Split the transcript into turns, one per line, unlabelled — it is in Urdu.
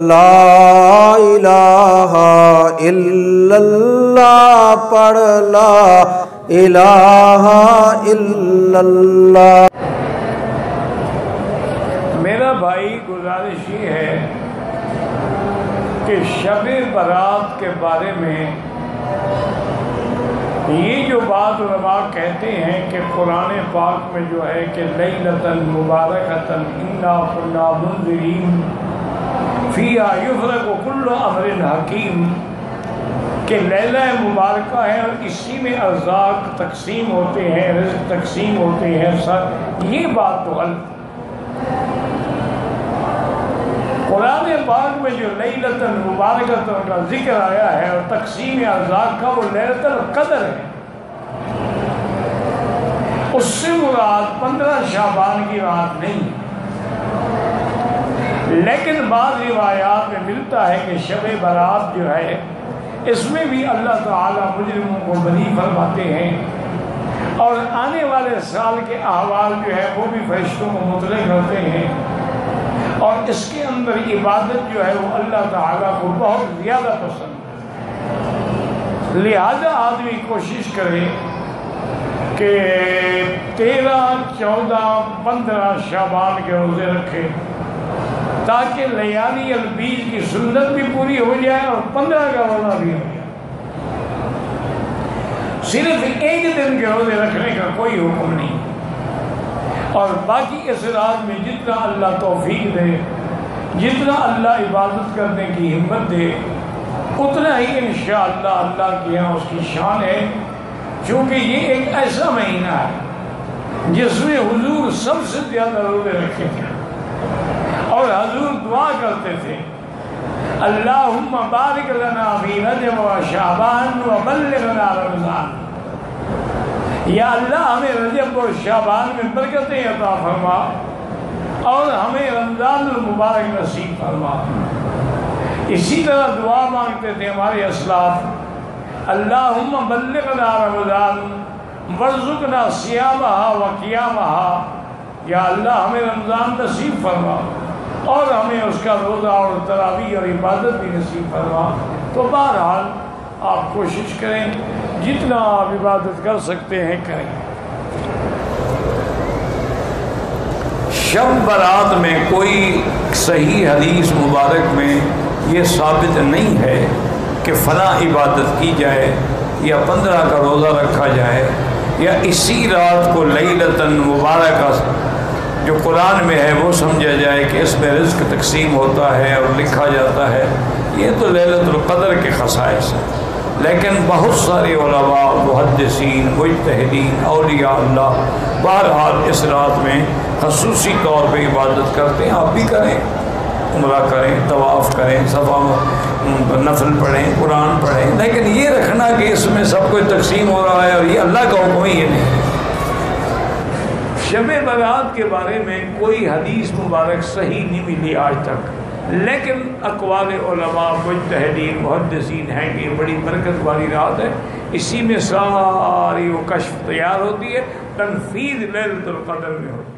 لا الہ الا اللہ پڑھ لا الہ الا اللہ۔
میرا بھائی گزارش یہ ہے کہ شب برات کے بارے میں یہ جو بات علماء کہتے ہیں کہ قرآن پاک میں جو ہے کہ لیلۃ مبارکۃ انا کنا منذرین فیہا یفرق کل امر حکیم، کہ لیلہ مبارکہ ہے اور اسی میں ارزاق تقسیم ہوتے ہیں، رزق تقسیم ہوتے ہیں، سب یہ بات تو غلط۔ قرآن پاک میں جو لیلۃ مبارکۃ کا ذکر آیا ہے اور تقسیم ارزاق کا، وہ لیلۃ القدر ہے۔ اس سے مراد 15 شعبان کی رات نہیں، لیکن بعض روایات میں ملتا ہے کہ شب برات جو ہے اس میں بھی اللہ تعالیٰ مجرموں کو بری فرماتے ہیں، اور آنے والے سال کے احوال جو ہے وہ بھی فرشتوں کو مطلع کرتے ہیں، اور اس کے اندر عبادت جو ہے وہ اللہ تعالیٰ کو بہت زیادہ پسند ہے۔ لہذا آدمی کوشش کرے کہ 13، 14، 15 شعبان کے روزے رکھے، تاکہ لیالی البیض کی سنت بھی پوری ہو جائے اور 15 کا روزہ بھی ہو جائے۔ صرف ایک دن کے روزے رکھنے کا کوئی حکم نہیں، اور باقی اس رات میں جتنا اللہ توفیق دے، جتنا اللہ عبادت کرنے کی ہمت دے، اتنا ہی انشاءاللہ اللہ کے یہاں اس کی شان ہے، چونکہ یہ ایک ایسا مہینہ ہے جس میں حضور سب سے زیادہ روزے رکھے تھے، اور حضور دعا کرتے تھے اللہم بارک لنا فی رجب و شعبان و بلغنا رمضان، یا اللہ ہمیں رجب و شعبان میں برکتیں عطا فرما اور ہمیں رمضان المبارک نصیب فرما۔ اسی طرح دعا مانگتے تھے ہمارے اسلاف اللہم بلغنا رمضان وارزقنا صیامہا و قیامہا، یا اللہ ہمیں رمضان نصیب فرما اور ہمیں اس کا روزہ اور تراویح اور عبادت بھی نصیب فرما۔ تو بہرحال آپ کوشش کریں، جتنا آپ عبادت کر سکتے ہیں کریں۔
شب برات میں کوئی صحیح حدیث مبارک میں یہ ثابت نہیں ہے کہ فلاں عبادت کی جائے یا 15 کا روزہ رکھا جائے، یا اسی رات کو لیلۃ مبارکہ جو قرآن میں ہے وہ سمجھا جائے کہ اس میں رزق تقسیم ہوتا ہے اور لکھا جاتا ہے۔ یہ تو لیلۃ القدر کے خصائص ہیں، لیکن بہت سارے علماء، محدثین، مجتہدین، اولیاء اللہ بہرحال اس رات میں خصوصی طور پہ عبادت کرتے ہیں۔ آپ بھی کریں، عمرہ کریں، طواف کریں، صفا نفل پڑھیں، قرآن پڑھیں، لیکن یہ رکھنا کہ اس میں سب کچھ تقسیم ہو رہا ہے اور یہ اللہ کا حکم ہی نہیں۔
شب برات کے بارے میں کوئی حدیث مبارک صحیح نہیں ملی آج تک، لیکن اقوال علماء، مجتہدین، محدثین ہیں کہ یہ بڑی برکت والی رات ہے، اسی میں ساری وہ کشف تیار ہوتی ہے، تنفیذ لیلۃ القدر میں ہوتی ہے۔